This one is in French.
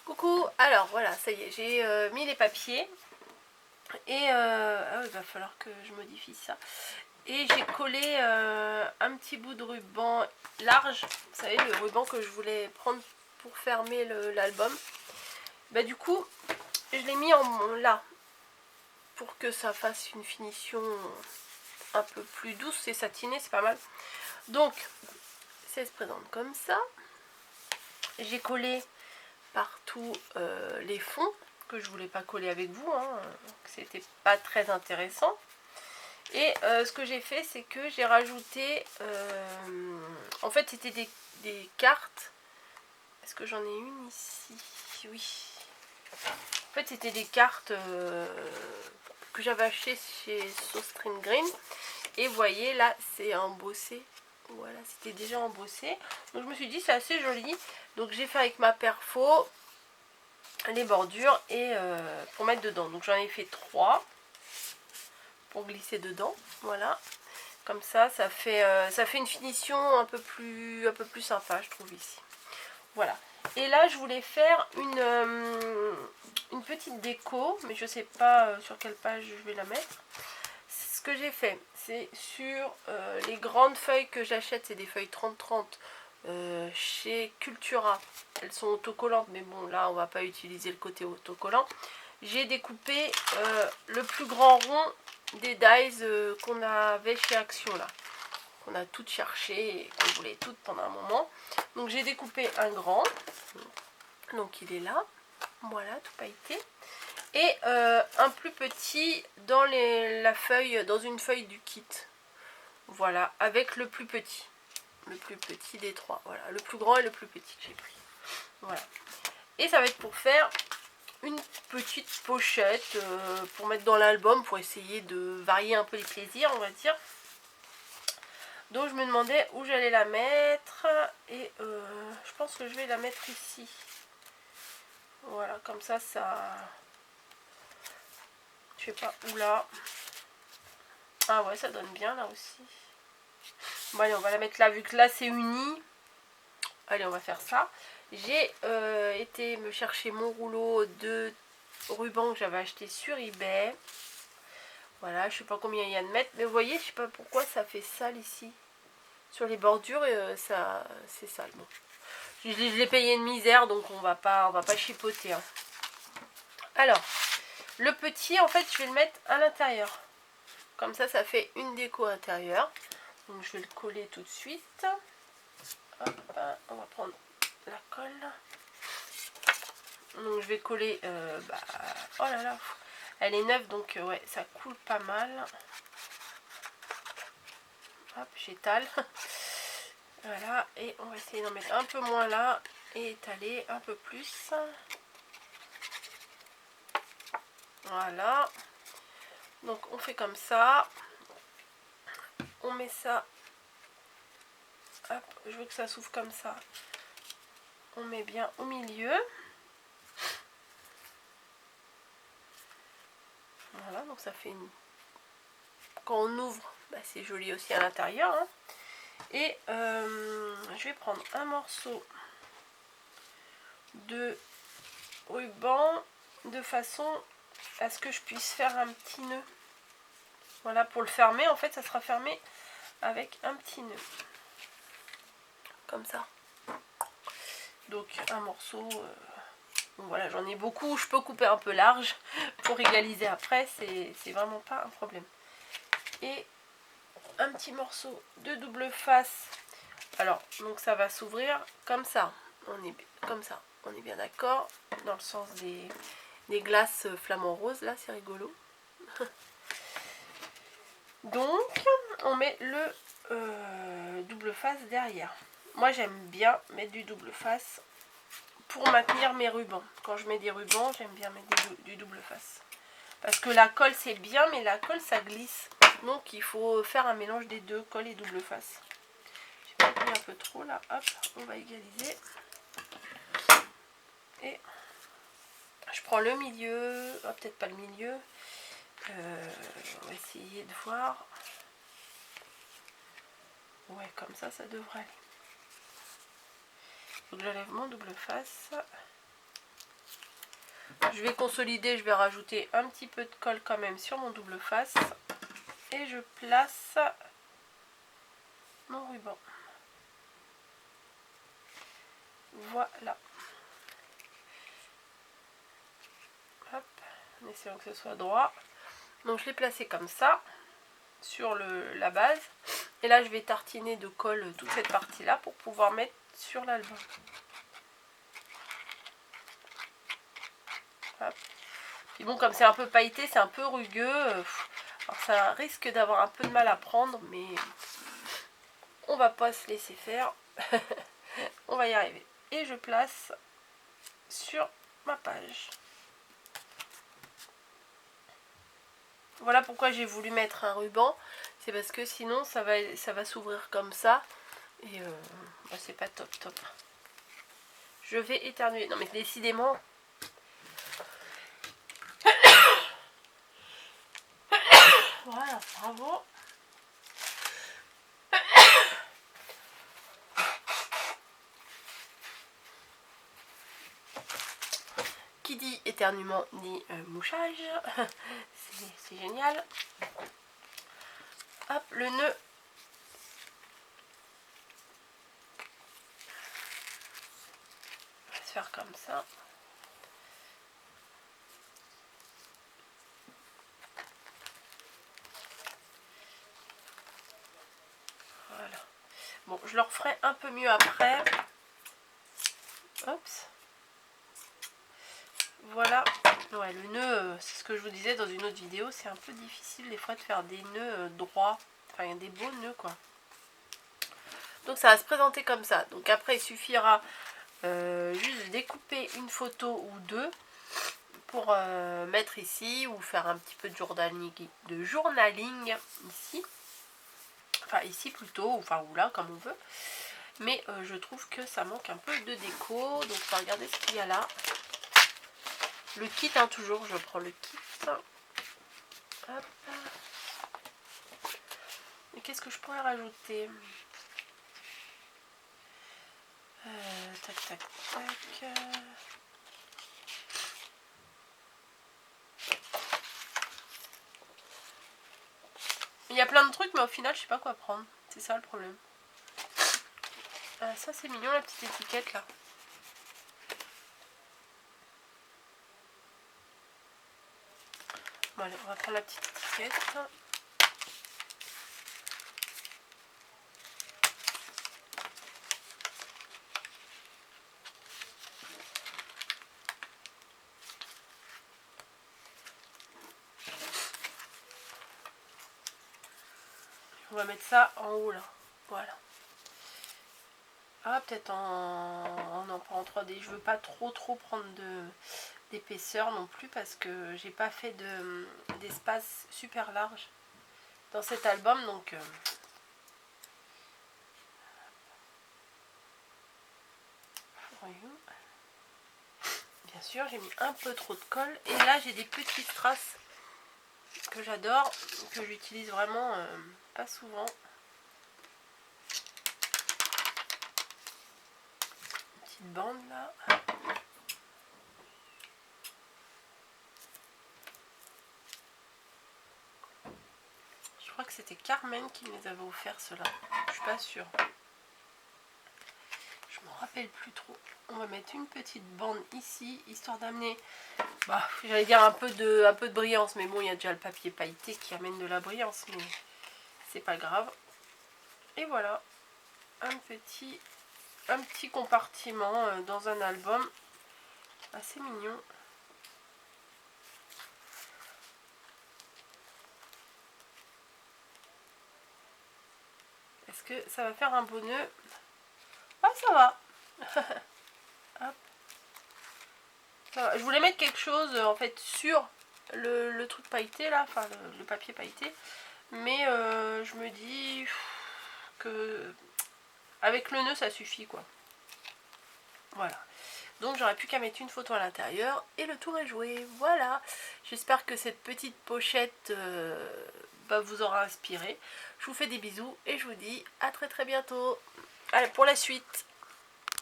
Coucou, alors voilà, ça y est, j'ai mis les papiers et il va falloir que je modifie ça. Et j'ai collé un petit bout de ruban large, vous savez, le ruban que je voulais prendre pour fermer l'album. Bah du coup, je l'ai mis là, pour que ça fasse une finition un peu plus douce et satinée, c'est pas mal. Donc, ça se présente comme ça. J'ai collé partout les fonds que je voulais pas coller avec vous, hein, c'était pas très intéressant. Et ce que j'ai fait, c'est que j'ai rajouté en fait c'était des cartes. Est-ce que j'en ai une ici? Oui, en fait c'était des cartes que j'avais achetées chez Sostring Green, et vous voyez là c'est embossé. Voilà, c'était déjà embossé, donc je me suis dit c'est assez joli, donc j'ai fait avec ma perfo les bordures et pour mettre dedans. Donc j'en ai fait 3 pour glisser dedans. Voilà, comme ça fait une finition un peu plus sympa, je trouve, ici. Voilà. Et là je voulais faire une petite déco, mais je sais pas sur quelle page je vais la mettre. Ce que j'ai fait, c'est sur les grandes feuilles que j'achète, c'est des feuilles 30-30 chez Cultura. Elles sont autocollantes, mais bon, là on va pas utiliser le côté autocollant. J'ai découpé le plus grand rond des dies qu'on avait chez Action, là. On a toutes cherché et qu'on voulait toutes pendant un moment. Donc j'ai découpé un grand. Donc il est là. Voilà, tout pailleté. Et un plus petit dans la feuille, dans une feuille du kit. Voilà, avec le plus petit. Le plus petit des trois. Voilà, le plus grand et le plus petit que j'ai pris. Voilà. Et ça va être pour faire une petite pochette pour mettre dans l'album, pour essayer de varier un peu les plaisirs, on va dire. Donc je me demandais où j'allais la mettre. Et je pense que je vais la mettre ici. Voilà, comme ça, je sais pas où là. Ah ouais, ça donne bien là aussi. Bon allez, on va la mettre là, vu que là c'est uni. Allez, on va faire ça. J'ai été me chercher mon rouleau de ruban que j'avais acheté sur eBay. Voilà, je sais pas combien il y a de mètres, mais vous voyez, je sais pas pourquoi ça fait sale ici. Sur les bordures, ça c'est sale. Bon. Je l'ai payé une misère, donc on va pas chipoter. Hein. Alors, le petit, en fait, je vais le mettre à l'intérieur. Comme ça, ça fait une déco intérieure. Donc je vais le coller tout de suite. Hop, on va prendre la colle. Donc je vais coller, oh là là, elle est neuve, donc ouais, ça coule pas mal. Hop, j'étale. Voilà, et on va essayer d'en mettre un peu moins là et étaler un peu plus. Voilà. Donc on fait comme ça. On met ça. Hop, je veux que ça s'ouvre comme ça. On met bien au milieu. Voilà, donc ça fait une... Quand on ouvre, bah, c'est joli aussi à l'intérieur. Hein. Et je vais prendre un morceau de ruban de façon à ce que je puisse faire un petit nœud. Voilà, pour le fermer, en fait, ça sera fermé avec un petit nœud. Comme ça. Donc, un morceau... bon, voilà, j'en ai beaucoup. Je peux couper un peu large pour égaliser après. C'est vraiment pas un problème. Et un petit morceau de double face. Alors, donc ça va s'ouvrir comme ça. On est comme ça. On est bien d'accord. Dans le sens des glaces flamant rose. Là, c'est rigolo. Donc, on met le double face derrière. Moi, j'aime bien mettre du double face pour maintenir mes rubans. Quand je mets des rubans, j'aime bien mettre du double face. Parce que la colle, c'est bien, mais la colle, ça glisse. Donc, il faut faire un mélange des deux, colle et double face. J'ai pas mis un peu trop, là. Hop, on va égaliser. Et je prends le milieu. Oh, peut-être pas le milieu. On va essayer de voir. Ouais, comme ça, ça devrait aller. Faut que j'enlève mon double face. Je vais consolider, je vais rajouter un petit peu de colle quand même sur mon double face. Et je place mon ruban. Voilà. Hop, en essayant que ce soit droit. Donc je l'ai placé comme ça, sur la base. Et là je vais tartiner de colle toute cette partie là pour pouvoir mettre sur l'album. Puis bon, comme c'est un peu pailleté, c'est un peu rugueux. Alors ça risque d'avoir un peu de mal à prendre, mais on va pas se laisser faire. On va y arriver. Et je place sur ma page. Voilà pourquoi j'ai voulu mettre un ruban. C'est parce que sinon ça va s'ouvrir comme ça. Et bah, c'est pas top. Je vais éternuer. Non mais décidément. Voilà, bravo. Qui dit éternuement dit mouchage. C'est génial. Hop, le nœud. On va se faire comme ça. Voilà. Bon, je le referai un peu mieux après. Oups. Voilà. Ouais, le nœud, c'est ce que je vous disais dans une autre vidéo, c'est un peu difficile des fois de faire des nœuds droits. Enfin, il y a des beaux nœuds, quoi. Donc ça va se présenter comme ça. Donc après, il suffira juste de découper une photo ou deux pour mettre ici ou faire un petit peu de journaling ici. Enfin, ici plutôt, enfin, ou là, comme on veut. Mais je trouve que ça manque un peu de déco. Donc on va regarder ce qu'il y a là. Le kit, hein, toujours, je prends le kit. Hop. Et qu'est-ce que je pourrais rajouter? Tac. Il y a plein de trucs, mais au final, je sais pas quoi prendre. C'est ça le problème. Ça, c'est mignon, la petite étiquette, là. Bon, allez, on va prendre la petite étiquette. On va mettre ça en haut, là. Voilà. Ah, peut-être en 3D. Je veux pas trop prendre d'épaisseur non plus parce que j'ai pas fait d'espace super large dans cet album, donc bien sûr j'ai mis un peu trop de colle et là j'ai des petites strass que j'adore, que j'utilise vraiment pas souvent. Une petite bande là. Je crois que c'était Carmen qui me les avait offert ceux-là. Je suis pas sûre. Je m'en rappelle plus trop. On va mettre une petite bande ici, histoire d'amener, bah, j'allais dire un peu de brillance, mais bon, il y a déjà le papier pailleté qui amène de la brillance, mais c'est pas grave. Et voilà, un petit compartiment dans un album, assez mignon. Est-ce que ça va faire un beau nœud? Ah, ça va. Hop. Ça va. Je voulais mettre quelque chose en fait sur le truc pailleté là, enfin le papier pailleté, mais je me dis que avec le nœud ça suffit quoi. Voilà. Donc j'aurais plus qu'à mettre une photo à l'intérieur et le tour est joué. Voilà. J'espère que cette petite pochette vous aura inspiré. Je vous fais des bisous et je vous dis à très bientôt. Allez, pour la suite.